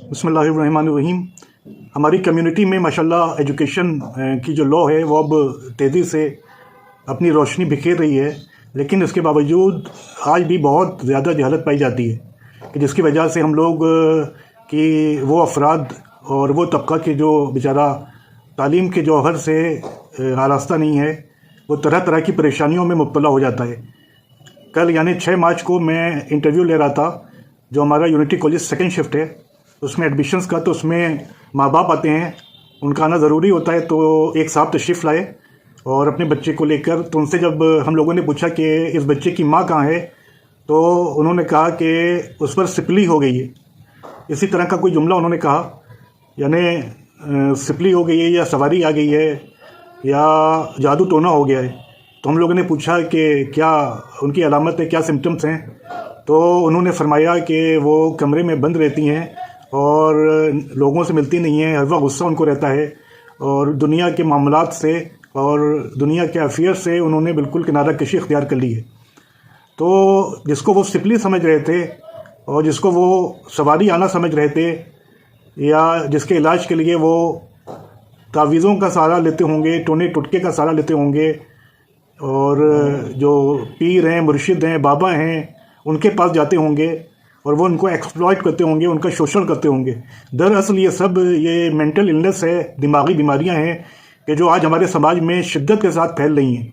बिस्मिल्लाहिर्रहमानिर्रहीम। हमारी कम्युनिटी में माशाल्लाह एजुकेशन की जो लॉ है वो अब तेज़ी से अपनी रोशनी बिखेर रही है, लेकिन इसके बावजूद आज भी बहुत ज़्यादा जहालत पाई जाती है कि जिसकी वजह से हम लोग कि वो अफराद और वो तबका के जो बेचारा तालीम के जौहर से आरास्ता नहीं है, वो तरह तरह की परेशानियों में मुब्तला हो जाता है। कल यानी 6 मार्च को मैं इंटरव्यू ले रहा था, जो हमारा यूनिटी कॉलेज सेकंड शिफ्ट है उसमें एडमिशन्स का, तो उसमें माँ बाप आते हैं, उनका आना ज़रूरी होता है। तो एक साहब तशरीफ़ लाए और अपने बच्चे को लेकर, तो उनसे जब हम लोगों ने पूछा कि इस बच्चे की माँ कहाँ है, तो उन्होंने कहा कि उस पर सिपली हो गई है। इसी तरह का कोई जुमला उन्होंने कहा, यानी सिपली हो गई है या सवारी आ गई है या जादू टोना हो गया है। तो हम लोगों ने पूछा कि क्या उनकी अलामत है, क्या सिम्टम्स हैं, तो उन्होंने फरमाया कि वो कमरे में बंद रहती हैं और लोगों से मिलती नहीं हैं, हर वक्त गुस्सा उनको रहता है और दुनिया के मामलात से और दुनिया के अफेयर से उन्होंने बिल्कुल किनारा कशी इख्तियार कर ली है। तो जिसको वो सिपली समझ रहे थे और जिसको वो सवारी आना समझ रहे थे, या जिसके इलाज के लिए वो तावीज़ों का सहारा लेते होंगे, टोने टुटके का सहारा लेते होंगे, और जो पीर हैं, मुर्शिद हैं, बाबा हैं, उनके पास जाते होंगे और वो उनको एक्सप्लॉइट करते होंगे, उनका शोषण करते होंगे। दरअसल ये सब ये मेंटल इलनेस है, दिमागी बीमारियां हैं कि जो आज हमारे समाज में शिद्दत के साथ फैल रही हैं,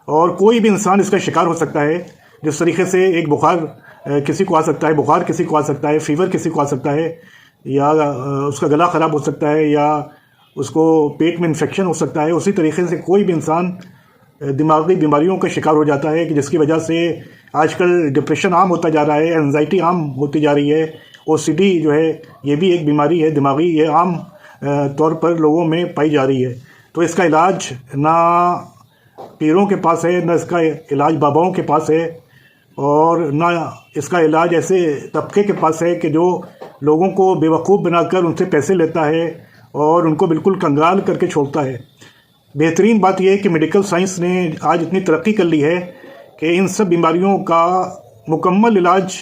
और कोई भी इंसान इसका शिकार हो सकता है। जिस तरीके से एक बुखार किसी को आ सकता है, बुखार किसी को आ सकता है, फीवर किसी को आ सकता है, या उसका गला ख़राब हो सकता है, या उसको पेट में इन्फेक्शन हो सकता है, उसी तरीके से कोई भी इंसान दिमागी बीमारियों का शिकार हो जाता है कि जिसकी वजह से आजकल डिप्रेशन आम होता जा रहा है, एंजाइटी आम होती जा रही है, ओसीडी जो है ये भी एक बीमारी है दिमागी, ये आम तौर पर लोगों में पाई जा रही है। तो इसका इलाज ना पीरों के पास है, ना इसका इलाज बाबाओं के पास है, और ना इसका इलाज ऐसे तबके के पास है कि जो लोगों को बेवकूफ़ बनाकर उनसे पैसे लेता है और उनको बिल्कुल कंगाल करके छोड़ता है। बेहतरीन बात यह है कि मेडिकल साइंस ने आज इतनी तरक्की कर ली है कि इन सब बीमारियों का मुकम्मल इलाज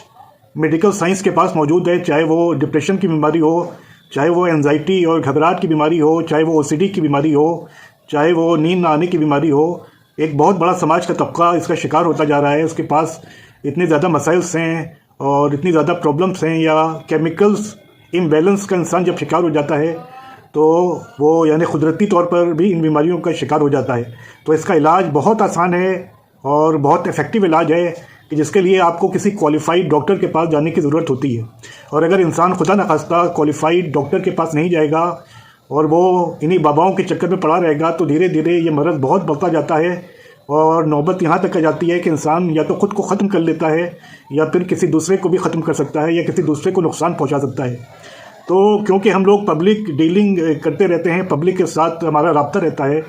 मेडिकल साइंस के पास मौजूद है। चाहे वो डिप्रेशन की बीमारी हो, चाहे वो एंजाइटी और घबराहट की बीमारी हो, चाहे वो ओसीडी की बीमारी हो, चाहे वो नींद ना आने की बीमारी हो। एक बहुत बड़ा समाज का तबका इसका शिकार होता जा रहा है। उसके पास इतने ज़्यादा मसाइल्स हैं और इतनी ज़्यादा प्रॉब्लम्स हैं, या केमिकल्स इम्बैलेंस का इंसान जब शिकार हो जाता है तो वो यानी कुदरती तौर पर भी इन बीमारियों का शिकार हो जाता है। तो इसका इलाज बहुत आसान है और बहुत इफ़ेक्टिव इलाज है कि जिसके लिए आपको किसी क्वालिफाइड डॉक्टर के पास जाने की ज़रूरत होती है। और अगर इंसान खुदा न खास्ता क्वालिफाइड डॉक्टर के पास नहीं जाएगा और वो इन्हीं बाबाओं के चक्कर में पड़ा रहेगा, तो धीरे धीरे ये मरज़ बहुत बढ़ता जाता है और नौबत यहाँ तक आ जाती है कि इंसान या तो ख़ुद को ख़त्म कर लेता है, या फिर किसी दूसरे को भी ख़त्म कर सकता है, या किसी दूसरे को नुकसान पहुँचा सकता है। तो क्योंकि हम लोग पब्लिक डीलिंग करते रहते हैं, पब्लिक के साथ हमारा रब्ता रहता है,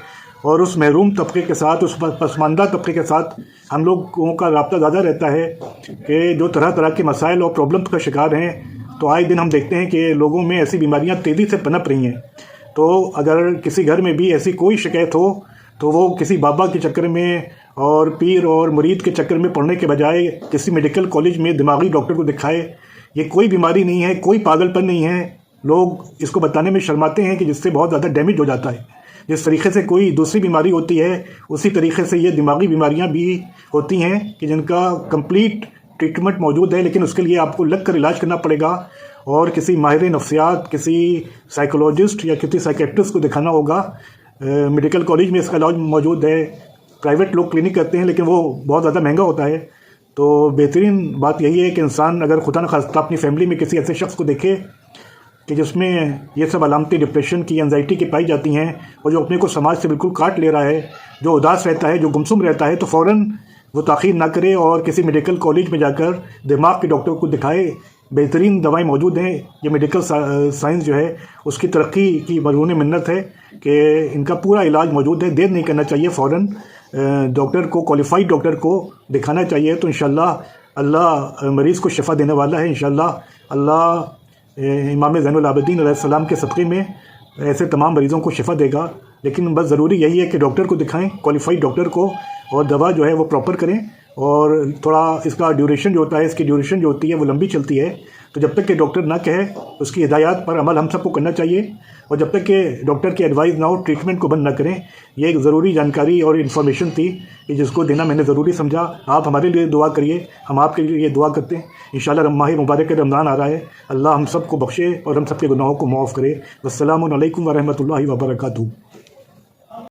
और उस महरूम तबके के साथ, उस पसमानदा तबके के साथ हम लोगों का रब्ता ज़्यादा रहता है कि जो तरह तरह के मसाइल और प्रॉब्लम्स का शिकार हैं। तो आए दिन हम देखते हैं कि लोगों में ऐसी बीमारियां तेज़ी से पनप रही हैं। तो अगर किसी घर में भी ऐसी कोई शिकायत हो तो वो किसी बाबा के चक्कर में और पीर और मुरीद के चक्कर में पड़ने के बजाय किसी मेडिकल कॉलेज में दिमागी डॉक्टर को दिखाए। ये कोई बीमारी नहीं है, कोई पागलपन नहीं है। लोग इसको बताने में शर्माते हैं कि जिससे बहुत ज़्यादा डैमेज हो जाता है। जिस तरीके से कोई दूसरी बीमारी होती है, उसी तरीके से ये दिमागी बीमारियां भी होती हैं कि जिनका कंप्लीट ट्रीटमेंट मौजूद है, लेकिन उसके लिए आपको लग कर इलाज करना पड़ेगा और किसी माहिर नफ्सियात, किसी साइकोलॉजिस्ट या किसी साइकेट्रिस्ट को दिखाना होगा। मेडिकल कॉलेज में इसका इलाज मौजूद है, प्राइवेट लोग क्लिनिक करते हैं, लेकिन वो बहुत ज़्यादा महंगा होता है। तो बेहतरीन बात यही है कि इंसान अगर खुदा न खास्ता अपनी फैमिली में किसी ऐसे शख्स को देखे कि जिसमें ये सब अलामतें डिप्रेशन की, एंजाइटी की पाई जाती हैं, और जो अपने को समाज से बिल्कुल काट ले रहा है, जो उदास रहता है, जो गुमसुम रहता है, तो फ़ौरन वो ताख़ीर ना करे और किसी मेडिकल कॉलेज में जाकर दिमाग के डॉक्टर को दिखाए। बेहतरीन दवाएं मौजूद हैं। ये मेडिकल साइंस जो है उसकी तरक्की की मरहून मिन्नत है कि इनका पूरा इलाज मौजूद है। देर नहीं करना चाहिए, फ़ौरन डॉक्टर को, क्वालिफाइड डॉक्टर को दिखाना चाहिए। तो इंशाअल्लाह अल्लाह मरीज़ को शिफा देने वाला है। इंशाअल्लाह अल्लाह इमाम ज़ैनुल आबिदीन अलैहिस्सलाम के सदक़े में ऐसे तमाम मरीज़ों को शिफा देगा। लेकिन बस ज़रूरी यही है कि डॉक्टर को दिखाएं, क्वालिफाइड डॉक्टर को, और दवा जो है वो प्रॉपर करें اور تھوڑا اس کا ڈیوریشن جو ہوتا ہے، اس کی ڈیوریشن جو ہوتی ہے وہ لمبی چلتی ہے، تو جب تک کہ ڈاکٹر نہ کہے اس کی ہدایات پر عمل ہم سب کو کرنا چاہیے، اور جب تک کہ ڈاکٹر کی ایڈوائز نہ ہو ٹریٹمنٹ کو بند نہ کریں۔ یہ ایک ضروری جانکاری اور انفارمیشن تھی کہ جس کو دینا میں نے ضروری سمجھا۔ آپ ہمارے لیے دعا کریے، ہم آپ کے لیے دعا کرتے ہیں۔ انشاءاللہ ماہ مبارک رمضان آ رہا ہے، اللہ ہم سب کو بخشے اور ہم سب کے گناہوں کو معاف کرے۔ والسلام علیکم ورحمۃ اللہ وبرکاتہ۔